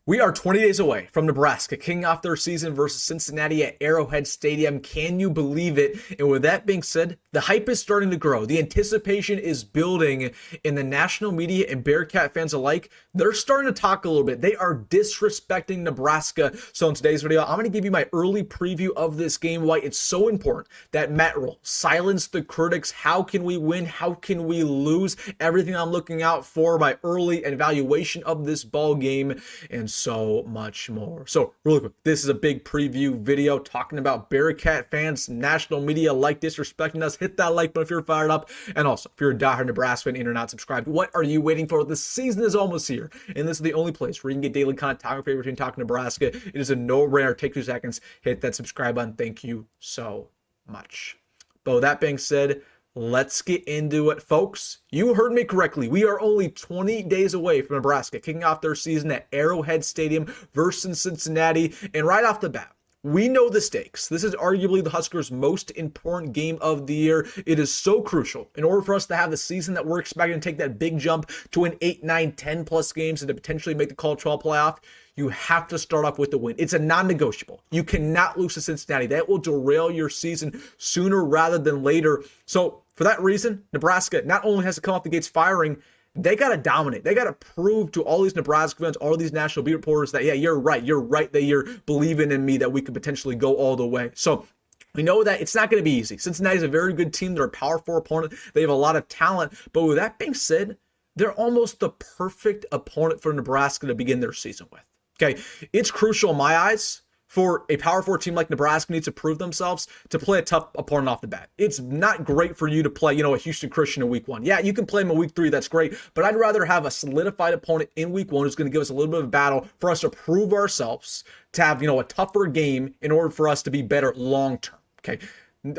We are 20 days away from Nebraska kicking off their season versus Cincinnati at Arrowhead Stadium. Can you believe it? And with that being said, the hype is starting to grow. The anticipation is building in the national media and Bearcat fans alike. They're starting to talk a little bit. They are disrespecting Nebraska. So in today's video, I'm going to give you my early preview of this game, why it's so important that Rhule silence the critics. How can we win? How can we lose? Everything I'm looking out for, my early evaluation of this ball game, and so much more. So really quick, this is a big preview video talking about Bearcat fans, national media like disrespecting us. Hit that like button if you're fired up. And also, if you're a diehard Nebraska fan and you're not subscribed, what are you waiting for? The season is almost here. And this is the only place where you can get daily content, talking favorite team, talking Nebraska. It is a no-brainer. Take 2 seconds, hit that subscribe button. Thank you so much. But with that being said, let's get into it, folks. You heard me correctly. We are only 20 days away from Nebraska kicking off their season at Arrowhead Stadium versus Cincinnati. And right off the bat, we know the stakes. This is arguably the Huskers' most important game of the year. It is so crucial in order for us to have the season that we're expecting to take that big jump to win 8, 9, 10 plus games and to potentially make the College 12 playoff. You have to start off with the win. It's a non-negotiable. You cannot lose to Cincinnati. That will derail your season sooner rather than later. So for that reason, Nebraska not only has to come off the gates firing, they got to dominate. They got to prove to all these Nebraska fans, all these national beat reporters that, yeah, you're right. You're right that you're believing in me, that we could potentially go all the way. So we know that it's not going to be easy. Cincinnati is a very good team. They're a Power 4 opponent. They have a lot of talent. But with that being said, they're almost the perfect opponent for Nebraska to begin their season with. Okay, it's crucial in my eyes for a Power 4 team like Nebraska needs to prove themselves to play a tough opponent off the bat. It's not great for you to play, a Houston Christian in week 1. Yeah, you can play them in week 3. That's great. But I'd rather have a solidified opponent in week 1 who's going to give us a little bit of a battle for us to prove ourselves, to have, a tougher game in order for us to be better long term. Okay.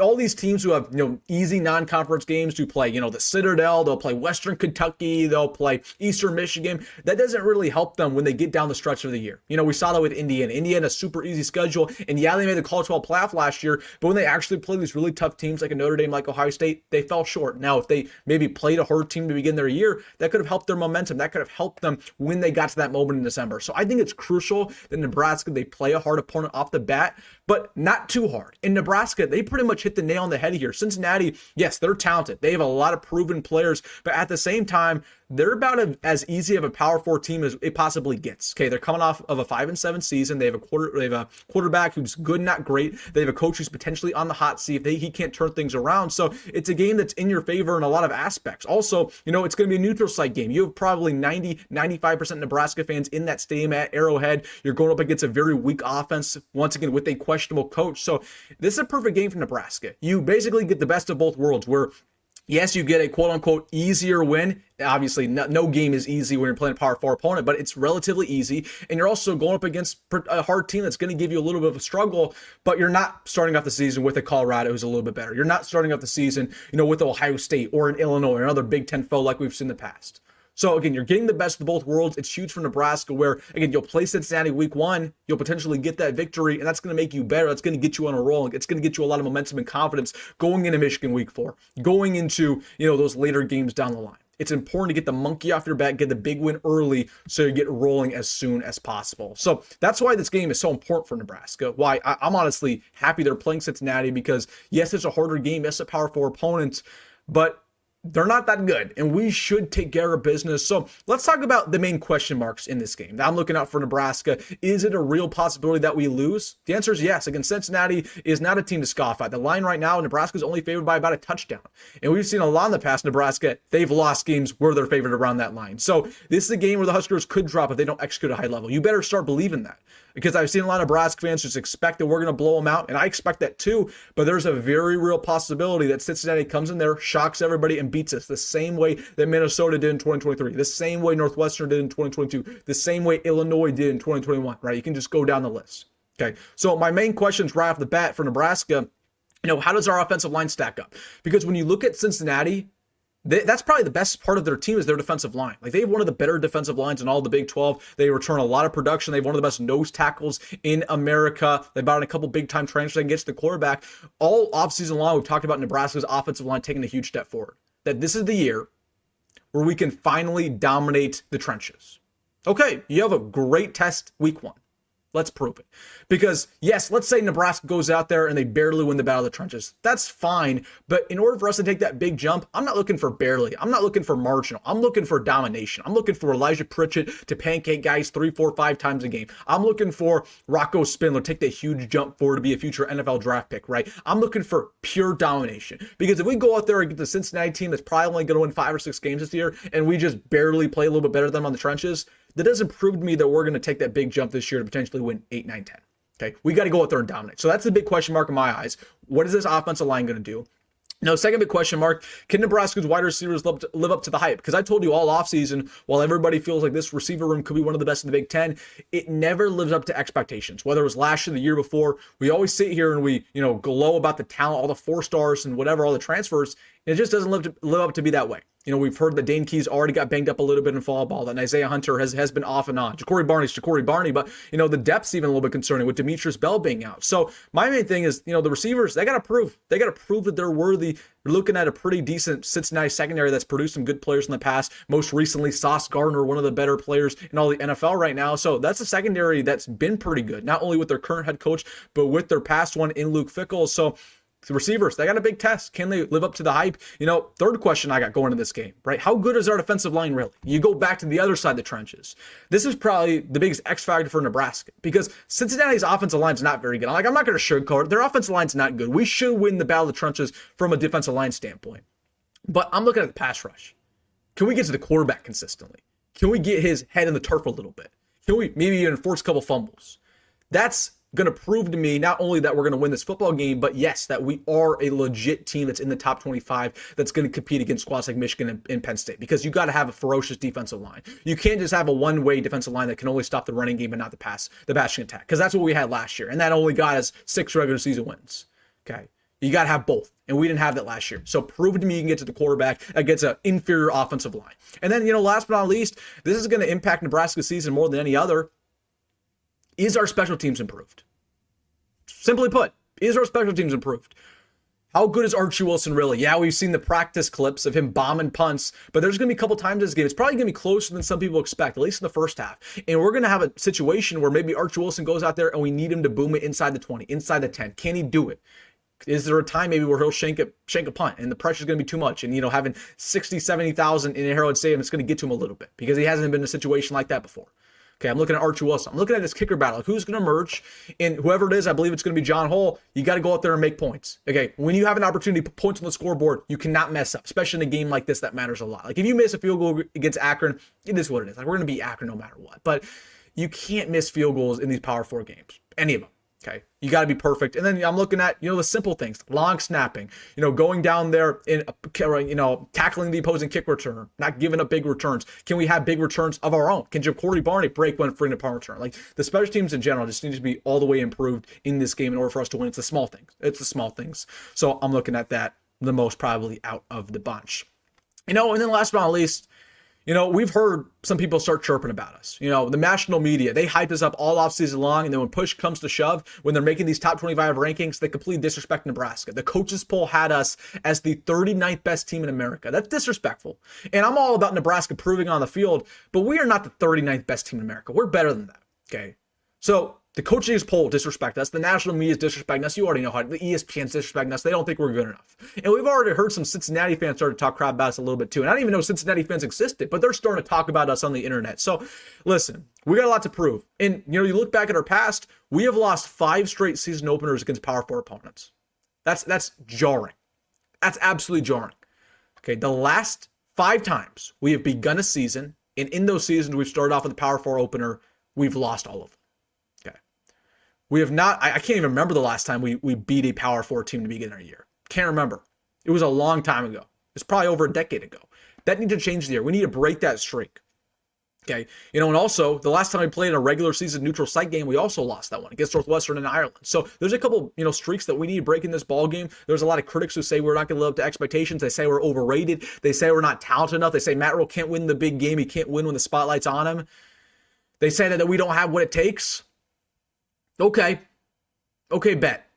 All these teams who have, easy non-conference games to play, the Citadel, they'll play Western Kentucky, they'll play Eastern Michigan. That doesn't really help them when they get down the stretch of the year. We saw that with Indiana. Indiana, a super easy schedule. And yeah, they made the College 12 playoff last year, but when they actually played these really tough teams like a Notre Dame, like Ohio State, they fell short. Now, if they maybe played a hard team to begin their year, that could have helped their momentum. That could have helped them when they got to that moment in December. So I think it's crucial that Nebraska, they play a hard opponent off the bat, but not too hard. In Nebraska, they pretty much hit the nail on the head here. Cincinnati, yes, they're talented. They have a lot of proven players, but at the same time, they're about as easy of a Power 4 team as it possibly gets. Okay, they're coming off of a 5-7 season. They have a quarterback who's good, not great. They have a coach who's potentially on the hot seat if he can't turn things around. So it's a game that's in your favor in a lot of aspects. Also, it's going to be a neutral site game. You have probably 95% Nebraska fans in that stadium at Arrowhead. You're going up against a very weak offense, once again, with a questionable coach. So this is a perfect game for Nebraska. You basically get the best of both worlds where, yes, you get a quote-unquote easier win. Obviously, no game is easy when you're playing a Power 4 opponent, but it's relatively easy. And you're also going up against a hard team that's going to give you a little bit of a struggle, but you're not starting off the season with a Colorado who's a little bit better. You're not starting off the season, with Ohio State or an Illinois or another Big Ten foe like we've seen in the past. So again, you're getting the best of both worlds. It's huge for Nebraska where, again, you'll play Cincinnati week 1. You'll potentially get that victory, and that's going to make you better. That's going to get you on a roll. It's going to get you a lot of momentum and confidence going into Michigan week 4, going into, those later games down the line. It's important to get the monkey off your back, get the big win early so you get rolling as soon as possible. So that's why this game is so important for Nebraska. Why I'm honestly happy they're playing Cincinnati because, yes, it's a harder game. Yes, a Power 4 opponent, but they're not that good, and we should take care of business. So let's talk about the main question marks in this game that I'm looking out for Nebraska. Is it a real possibility that we lose? The answer is yes. Again, Cincinnati is not a team to scoff at. The line right now, Nebraska is only favored by about a touchdown. And we've seen a lot in the past, Nebraska, they've lost games where they're favored around that line. So this is a game where the Huskers could drop if they don't execute at a high level. You better start believing that, because I've seen a lot of Nebraska fans just expect that we're going to blow them out, and I expect that too, but there's a very real possibility that Cincinnati comes in there, shocks everybody, and beats us the same way that Minnesota did in 2023, the same way Northwestern did in 2022, the same way Illinois did in 2021, right? You can just go down the list. Okay, so my main questions right off the bat for Nebraska, how does our offensive line stack up? Because when you look at Cincinnati, that's probably the best part of their team is their defensive line. Like, they have one of the better defensive lines in all the Big 12. They return a lot of production. They have one of the best nose tackles in America. They brought in a couple big-time transfers against the quarterback. All offseason long, we've talked about Nebraska's offensive line taking a huge step forward. That this is the year where we can finally dominate the trenches. Okay, you have a great test week 1. Let's prove it. Because, yes, let's say Nebraska goes out there and they barely win the battle of the trenches. That's fine. But in order for us to take that big jump, I'm not looking for barely. I'm not looking for marginal. I'm looking for domination. I'm looking for Elijah Pritchett to pancake guys 3, 4, 5 times a game. I'm looking for Rocco Spindler to take that huge jump forward to be a future NFL draft pick, right? I'm looking for pure domination. Because if we go out there and get the Cincinnati team that's probably only going to win 5 or 6 games this year, and we just barely play a little bit better than them on the trenches, that doesn't prove to me that we're going to take that big jump this year to potentially win 8, 9, 10. Okay, we got to go out there and dominate. So that's the big question mark in my eyes. What is this offensive line going to do? No, second big question mark, can Nebraska's wide receivers live up to the hype? Because I told you all offseason, while everybody feels like this receiver room could be one of the best in the Big Ten, it never lives up to expectations. Whether it was last year, the year before, we always sit here and we, glow about the talent, all the 4 stars and whatever, all the transfers. It just doesn't live up to be that way. We've heard that Dane Key's already got banged up a little bit in fall ball, that Nyziah Hunter has been off and on. Jacory Barney, but, the depth's even a little bit concerning with Demitrius Bell being out. So my main thing is, the receivers, they got to prove that they're worthy. We're looking at a pretty decent Cincinnati secondary that's produced some good players in the past. Most recently, Sauce Gardner, one of the better players in all the NFL right now. So that's a secondary that's been pretty good, not only with their current head coach, but with their past one in Luke Fickell. So the receivers, they got a big test. Can they live up to the hype? Third question I got going into this game, right? How good is our defensive line really? You go back to the other side of the trenches. This is probably the biggest X factor for Nebraska because Cincinnati's offensive line's not very good. I'm not going to sugarcoat it. Their offensive line's not good. We should win the battle of the trenches from a defensive line standpoint. But I'm looking at the pass rush. Can we get to the quarterback consistently? Can we get his head in the turf a little bit? Can we maybe even force a couple fumbles? That's going to prove to me not only that we're going to win this football game, but yes, that we are a legit team that's in the top 25 that's going to compete against squads like Michigan and Penn State, because you got to have a ferocious defensive line. You can't just have a one-way defensive line that can only stop the running game and not the passing attack, because that's what we had last year, and that only got us 6 regular season wins. Okay, you got to have both, and we didn't have that last year. So prove to me you can get to the quarterback against an inferior offensive line. And then, last but not least, this is going to impact Nebraska's season more than any other. Is our special teams improved? Simply put, is our special teams improved? How good is Archie Wilson really? Yeah, we've seen the practice clips of him bombing punts, but there's going to be a couple times this game. It's probably going to be closer than some people expect, at least in the first half. And we're going to have a situation where maybe Archie Wilson goes out there and we need him to boom it inside the 20, inside the 10. Can he do it? Is there a time maybe where he'll shank a punt and the pressure's going to be too much? And, having 60, 70,000 in Arrowhead Stadium, it's going to get to him a little bit because he hasn't been in a situation like that before. Okay, I'm looking at Archie Wilson. I'm looking at this kicker battle. Who's going to emerge? And whoever it is, I believe it's going to be John Hull. You got to go out there and make points. Okay, when you have an opportunity to put points on the scoreboard, you cannot mess up, especially in a game like this that matters a lot. Like if you miss a field goal against Akron, it is what it is. Like we're going to beat Akron no matter what. But you can't miss field goals in these Power 4 games. Any of them. Okay, you got to be perfect. And then I'm looking at, the simple things, long snapping, going down there and, tackling the opposing kick returner, not giving up big returns. Can we have big returns of our own? Can Jacory Barney break one for an punt return? Like the special teams in general just need to be all the way improved in this game in order for us to win. It's the small things. So I'm looking at that the most probably out of the bunch. And then last but not least, we've heard some people start chirping about us. The national media, they hype us up all offseason long, and then when push comes to shove, when they're making these top 25 rankings, they completely disrespect Nebraska. The coaches poll had us as the 39th best team in America. That's disrespectful. And I'm all about Nebraska proving on the field, but we are not the 39th best team in America. We're better than that, okay? So the coaches poll disrespect us. The national media is disrespecting us. You already know how the ESPN's disrespecting us. They don't think we're good enough. And we've already heard some Cincinnati fans start to talk crap about us a little bit too. And I didn't even know Cincinnati fans existed, but they're starting to talk about us on the internet. So listen, we got a lot to prove. And, you look back at our past, we have lost 5 straight season openers against Power 4 opponents. That's jarring. That's absolutely jarring. Okay, the last 5 times we have begun a season, and in those seasons we've started off with a Power 4 opener, we've lost all of them. We have not, I can't even remember the last time we beat a Power 4 team to begin our year. Can't remember. It was a long time ago. It's probably over a decade ago. That needs to change the year. We need to break that streak. Okay. And also, the last time we played a regular season neutral site game, we also lost that one against Northwestern and Ireland. So there's a couple, streaks that we need to break in this ball game. There's a lot of critics who say we're not going to live up to expectations. They say we're overrated. They say we're not talented enough. They say Matt Rhule can't win the big game. He can't win when the spotlight's on him. They say that we don't have what it takes. Okay, bet.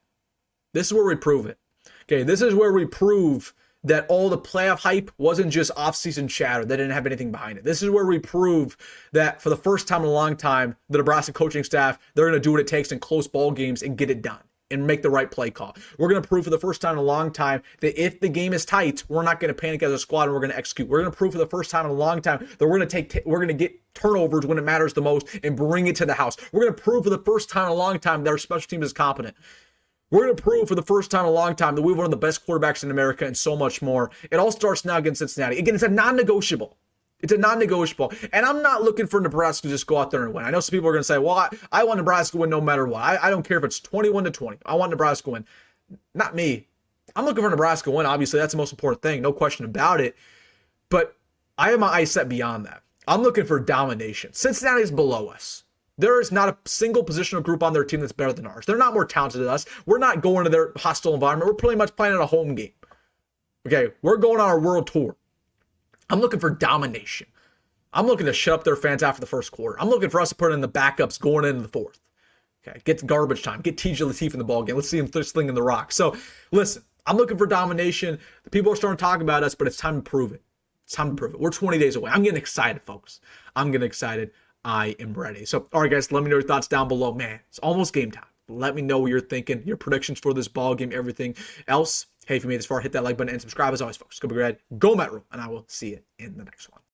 This is where we prove it. Okay, this is where we prove that all the playoff hype wasn't just off-season chatter that didn't have anything behind it. This is where we prove that for the first time in a long time, the Nebraska coaching staff, they're going to do what it takes in close ball games and get it done and make the right play call. We're going to prove for the first time in a long time that if the game is tight, we're not going to panic as a squad and we're going to execute. We're going to prove for the first time in a long time that we're going to get turnovers when it matters the most and bring it to the house. We're going to prove for the first time in a long time that our special team is competent. We're going to prove for the first time in a long time that we have one of the best quarterbacks in America and so much more. It all starts now against Cincinnati. Again, it's a non-negotiable. It's a non-negotiable. And I'm not looking for Nebraska to just go out there and win. I know some people are going to say, well, I want Nebraska to win no matter what. I don't care if it's 21-20. I want Nebraska to win. Not me. I'm looking for Nebraska to win. Obviously, that's the most important thing. No question about it. But I have my eyes set beyond that. I'm looking for domination. Cincinnati is below us. There is not a single positional group on their team that's better than ours. They're not more talented than us. We're not going to their hostile environment. We're pretty much playing at a home game. Okay, we're going on our world tour. I'm looking for domination. I'm looking to shut up their fans after the first quarter. I'm looking for us to put in the backups going into the fourth. Okay, get garbage time. Get TJ Lateef in the ball game. Let's see him slinging the rock. So, listen, I'm looking for domination. The people are starting to talk about us, but it's time to prove it. It's time to prove it. We're 20 days away. I'm getting excited, folks. I'm getting excited. I am ready. So, all right, guys, let me know your thoughts down below. Man, it's almost game time. Let me know what you're thinking, your predictions for this ball game, everything else. Hey, if you made it this far, hit that like button and subscribe. As always, folks, go be great. Go Met Rhule, and I will see you in the next one.